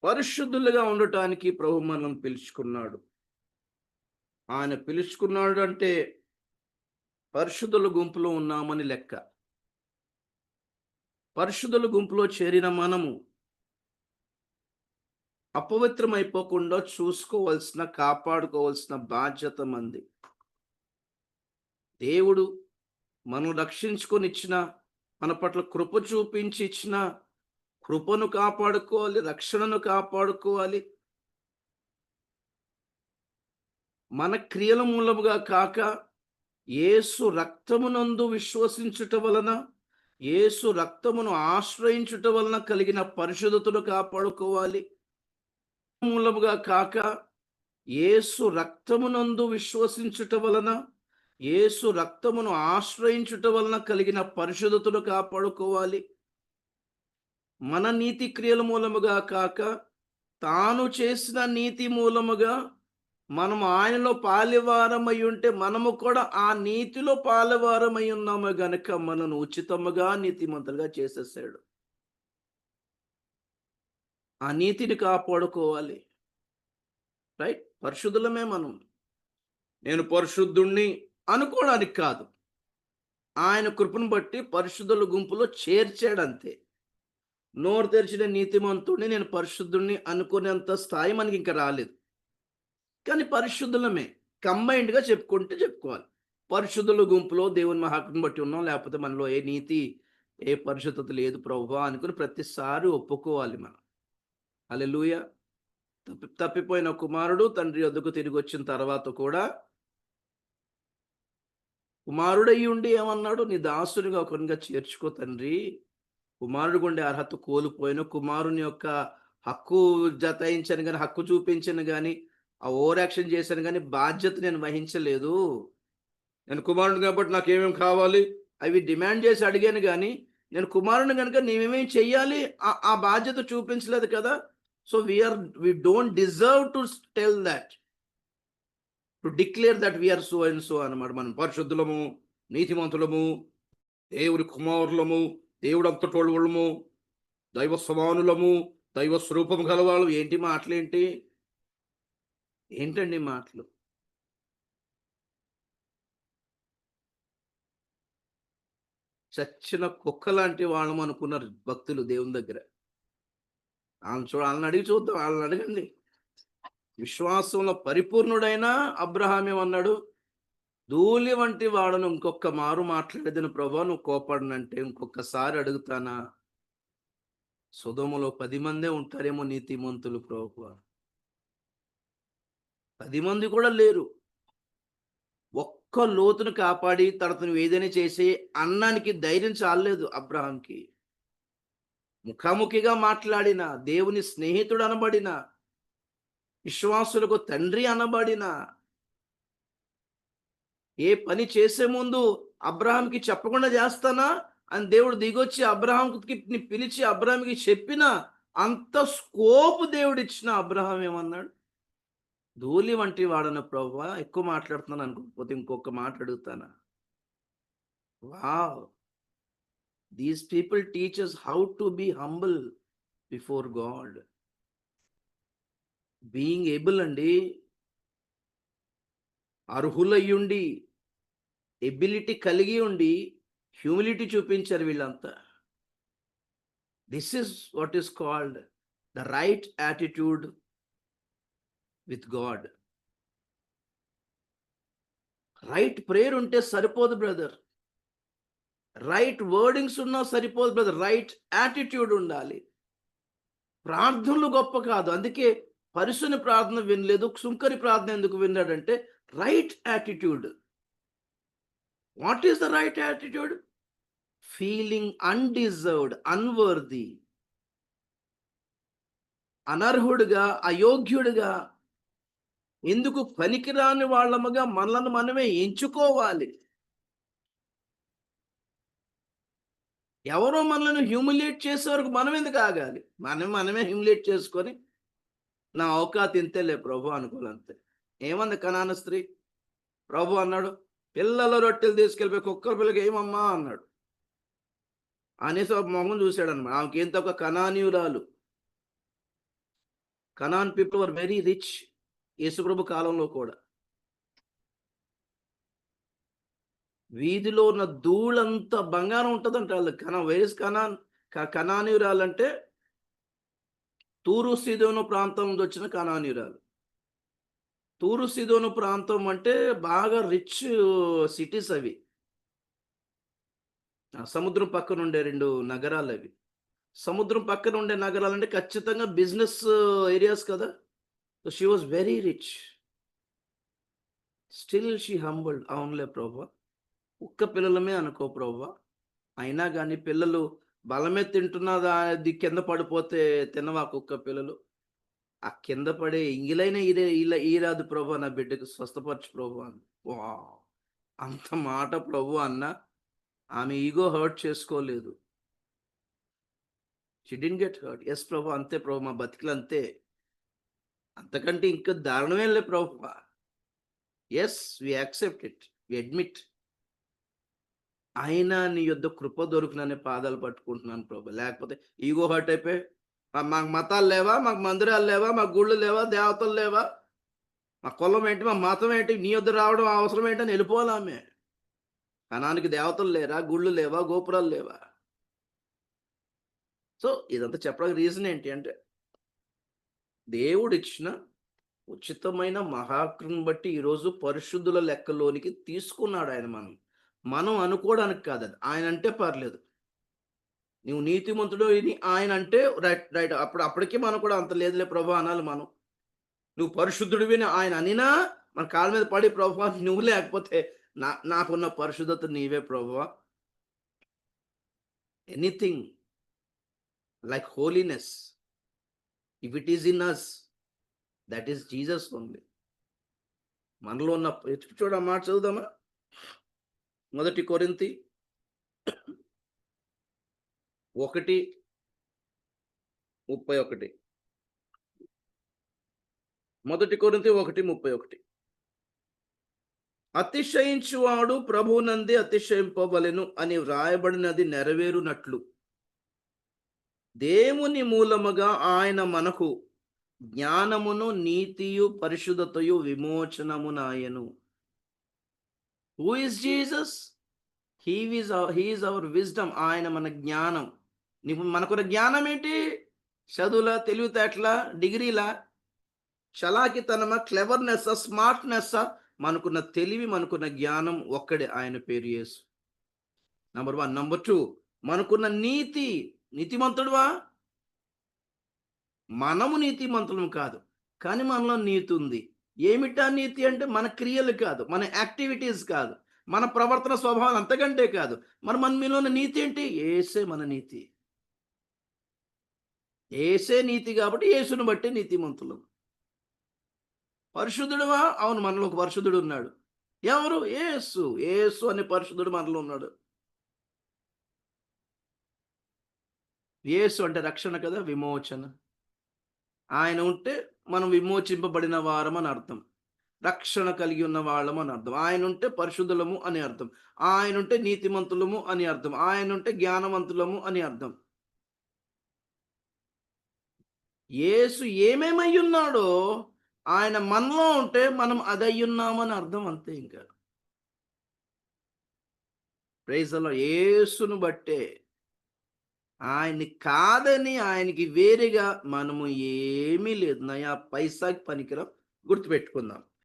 పరిశుద్ధులుగా ఉండటానికి ప్రభు మనల్ని పిలుచుకున్నాడు. ఆయన పిలుచుకున్నాడు అంటే పరిశుద్ధుల గుంపులో ఉన్నామని లెక్క. పరిశుద్ధుల గుంపులో చేరిన మనము అపవిత్రమైపోకుండా కాపాడుకోవాల్సిన బాధ్యత మంది. దేవుడు మనం రక్షించుకొని ఇచ్చిన, మన పట్ల కృప చూపించి ఇచ్చిన కృపను కాపాడుకోవాలి, రక్షణను కాపాడుకోవాలి. మన క్రియల మూలముగా కాక యేసు రక్తమునందు విశ్వసించుట వలన, యేసు రక్తమును ఆశ్రయించుట వలన కలిగిన పరిశుద్ధతను కాపాడుకోవాలి. మూలముగా కాక యేసు రక్తమునందు విశ్వసించుట వలన, యేసు రక్తమును ఆశ్రయించుట వలన కలిగిన పరిశుద్ధతను కాపాడుకోవాలి. మన నీతి క్రియల మూలముగా కాక తాను చేసిన నీతి మూలముగా మనం ఆయనలో పాలివారమై ఉంటే మనము కూడా ఆ నీతిలో పాలివారమై ఉన్నాము గనక మనను ఉచితముగా నీతిమంతులుగా చేసేసాడు. ఆ నీతిని కాపాడుకోవాలి. రైట్? పరిశుద్ధులమే మనం. నేను పరిశుద్ధుణ్ణి అనుకోవడానికి కాదు, ఆయన కృపను బట్టి పరిశుద్ధుల గుంపులో చేర్చాడంతే. నోరు తెరిచిన నీతిమంతుడిని నేను పరిశుద్ధుణ్ణి అనుకునేంత స్థాయి మనకి ఇంకా రాలేదు. కానీ పరిశుద్ధులమే, కంబైన్డ్గా చెప్పుకోవాలి. పరిశుద్ధుల గుంపులో దేవుని మహాత్మను బట్టి ఉన్నాం, లేకపోతే మనలో ఏ నీతి ఏ పరిశుద్ధత లేదు ప్రభువా అనుకుని ప్రతిసారి ఒప్పుకోవాలి మనం. హల్లెలూయా. తప్పిపోయిన కుమారుడు తండ్రి వద్దకు తిరిగి వచ్చిన తర్వాత కూడా కుమారుడయ్యి ఉండి ఏమన్నాడు? నీ దాసునిగా ఒకరిగా చేర్చుకో తండ్రి. కుమారుడు ఉండే అర్హత కోల్పోయిన కుమారుని యొక్క హక్కు జతాయించాను కానీ, హక్కు చూపించాను కానీ, ఆ ఓవర్ యాక్షన్ చేశాను కానీ బాధ్యత నేను వహించలేదు. నేను కుమారుడు కాబట్టి నాకేమేమి కావాలి అవి డిమాండ్ చేసి అడిగాను కానీ, నేను కుమారుని కనుక నేమేమేమి చెయ్యాలి ఆ బాధ్యత చూపించలేదు కదా. So we don't deserve to tell that, to declare that we are so and so అన్నమాట. మనం పరిశుద్ధులము, నీతిమంతులము, దేవుని కుమారులము, దేవుడు అంతటోళ్ళము, దైవ సమానులము, దైవ స్వరూపం గలవాళ్ళు. ఏంటి మాటలేంటి? ఏంటండి మాటలు? చచ్చిన కుక్క లాంటి వాళ్ళం అనుకున్నారు భక్తులు దేవుని దగ్గర. వాళ్ళని అడిగి చూద్దాం, వాళ్ళని అడగండి. విశ్వాసంలో పరిపూర్ణుడైన అబ్రహాం ఏమన్నాడు? ధూళి వంటి వాడను ఇంకొక మారు మాట్లాడేదని ప్రభువా నువ్వు కోపడనంటే ఇంకొకసారి అడుగుతానా? సొదొమలో 10 మందే ఉంటారేమో నీతిమంతులు ప్రభువా, 10 మంది కూడా లేరు. ఒక్క లోతును కాపాడి తనను ఏదైనా చేసి అన్నానికి ధైర్యం చాలలేదు అబ్రహాంకి. ముఖాముఖిగా మాట్లాడిన, దేవుని స్నేహితుడు అనబడిన, విశ్వాసులకు తండ్రి అనబడిన, ఏ పని చేసే ముందు అబ్రహాంకి చెప్పకుండా చేస్తానా అని దేవుడు దిగొచ్చి అబ్రహాంకి పిలిచి అబ్రహాంకి చెప్పిన అంత స్కోప్ దేవుడు ఇచ్చిన అబ్రహాం ఏమన్నాడు? ధూళి వంటి వాడన ప్రభువా, ఎక్కువ మాట్లాడుతున్నాను అనుకోకపోతే ఇంకొక మాట అడుగుతానా? Wow, these people teach us how to be humble before God. Being able అండి, అర్హులయ్యుండి, ఎబిలిటీ కలిగి ఉండి హ్యూమిలిటీ చూపించారు వీళ్ళంతా. This is what is called the right attitude with God. Right prayer ఉంటే సరిపోదు బ్రదర్, రైట్ వర్డింగ్స్ ఉన్నా సరిపోదు బ్రదర్, రైట్ యాటిట్యూడ్ ఉండాలి. ప్రార్థనలు గొప్ప కాదు, అందుకే పరిశుని ప్రార్థన వినలేదు, సుంకరి ప్రార్థన ఎందుకు విన్నాడంటే right attitude. What is the right attitude? Feeling undeserved, unworthy, అనర్హుడుగా, అయోగ్యుడుగా, ఎందుకు పనికిరాని వాళ్ళముగా మనలను మనమే ఎంచుకోవాలి. ఎవరో మనల్ని హ్యూమిలియేట్ చేసే వరకు మనం ఎందుకు ఆగాలి? మనమే హ్యూమిలియేట్ చేసుకొని నా అవకాశం ఇంతేలే ప్రభు అనుకోవాలంతే. ఏమంది కనాన స్త్రీ? ప్రభు అన్నాడు, పిల్లల రొట్టెలు తీసుకెళ్ళిపోయి కుక్కల పిల్లకి ఏమమ్మా అన్నాడు. అనేసి ఒక మొహం చూశాడు అనమాట. ఆమెకి ఏం తక్కువ కనానీయురాలు. Canaan people were very rich. యేసుప్రభు కాలంలో కూడా. వీధిలో ఉన్న ధూళంతా బంగారం ఉంటదంట ఆళ్ళకి. Where is Canaan? కనానీయురాలంటే తూరు సీదోను ప్రాంతం నుంచి వచ్చిన కనానీయురాలు. తూరు సీదోను ప్రాంతం అంటే బాగా రిచ్ సిటీస్ అవి. సముద్రం పక్కన ఉండే 2 నగరాలవి. సముద్రం పక్కన ఉండే నగరాలంటే ఖచ్చితంగా బిజినెస్ ఏరియాస్ కదా! So, she was very rich. Still she humbled. అవునులే ప్రభువా! కుక్క పిల్లలమే అనుకో ప్రభువా! అయినా గాని పిల్లలు బలమే తింటున్నదా అది కింద పడిపోతే తినవా కుక్క పిల్లలు? ఆ కింద పడే ఎంగిలైన ఈరాదు ప్రభువా నా బిడ్డకు స్వస్థపరచు ప్రభువా అంది. వావ్! అంత మాట ప్రభువు అన్నా ఆమె ఇగో హర్ట్ చేసుకోలేదు. She didn't get hurt. Yes ప్రభు అంతే ప్రభు మా బతికులంతే. అంతకంటే ఇంకా దారుణమేం లే ప్రభువా. Yes we accept it. We admit. అయినా నీ యొద్ద కృప దొరుకుననే పాదాలు పట్టుకుంటున్నాను ప్రభు. లేకపోతే ఈగో హర్ట్ అయిపోయి మాకు మతాలు లేవా? మాకు మందిరాలు లేవా? మాకు గుళ్ళు లేవా? దేవతలు లేవా? మా కులం ఏంటి? మా మతం ఏంటి? నీ యొద్ద రావడం అవసరం ఏంటని ఎళ్ళిపోవాలామె. కనానికి దేవతలు లేరా? గుళ్ళు లేవా? గోపురాలు లేవా? సో, ఇదంతా చెప్పడానికి రీజన్ ఏంటి అంటే, దేవుడిచ్చిన ఉచితమైన మహాకృపను బట్టి ఈరోజు పరిశుద్ధుల లెక్కలోనికి తీసుకున్నాడు ఆయన మనల్ని. మనం అనుకోవడానికి కాదది. ఆయనంటే పర్లేదు. నువ్వు నీతిమంతుడు ఇది ఆయనంటే రైట్, రైట్. అప్పటికి మనం కూడా అంత లేదులే ప్రభు అనాలి మనం. నువ్వు పరిశుద్ధుడివి అని ఆయన అనినా, మన కాళ్ళ మీద పడి ప్రభువా నువ్వు లేకపోతే నాకున్న పరిశుద్ధత నీవే ప్రభువా. Anything like holiness if it is in us that is Jesus only. మనలో ఉన్న చూడు ఆ మాట చదువుదామా? 1 కొరింథీ 1:31. 1 కొరింథీ 1:31. అతిశయించువాడు ప్రభువునందే అతిశయింపవలెను అని వ్రాయబడినది నెరవేరునట్లు దేవుని మూలముగా ఆయన మనకు జ్ఞానమును నీతియు పరిశుద్ధతయు విమోచనమునాయను. Who is Jesus? He is our wisdom. ఆయన మన జ్ఞానం. మనకున్న జ్ఞానం ఏంటి? చదువులా, తెలివితేటలా, డిగ్రీలా, చలాకితనమా, క్లెవర్‌నెస్సా, స్మార్ట్‌నెస్సా? మనకున్న తెలివి, మనకున్న జ్ఞానం ఒక్కడే. ఆయన పేరు యేసు. నంబర్ 1. నంబర్ 2 మనకున్న నీతి. నీతిమంతుడువా? మనము నీతిమంతులం కాదు. కానీ మనలో నీతి ఉంది. ఏమిటా నీతి అంటే మన క్రియలు కాదు, మన యాక్టివిటీస్ కాదు, మన ప్రవర్తన స్వభావం అంతకంటే కాదు. మరి మీలో ఉన్న నీతి ఏంటి? యేసే మన నీతి. యేసే నీతి కాబట్టి యేసుని బట్టి నీతిమంతులం. పరిశుద్ధుడువా? అవును మనలో ఒక పరిశుద్ధుడు ఉన్నాడు. ఎవరు? యేసు. యేసు అనే పరిశుద్ధుడు మనలో ఉన్నాడు. యేసు అంటే రక్షణ కదా! విమోచన. ఆయన ఉంటే మనం విమోచింపబడిన వారం అని అర్థం. రక్షణ కలిగి ఉన్న వాళ్ళం అని అర్థం. ఆయనుంటే పరిశుద్ధులము అని అర్థం. ఆయనుంటే నీతిమంతులము అని అర్థం. ఆయనుంటే జ్ఞానవంతులము అని అర్థం. యేసు ఏమేమయ్యున్నాడో ఆయన మనలో ఉంటే మనం అదయ్యున్నామని అర్థం అంతే ఇంకా. Praise the Lord. యేసును బట్టే. ఆయన్ని కాదని ఆయనకి వేరేగా మనము ఏమీ లేదు. నయా పైసాకి పనికిరాం. గుర్తుపెట్టుకుందాం.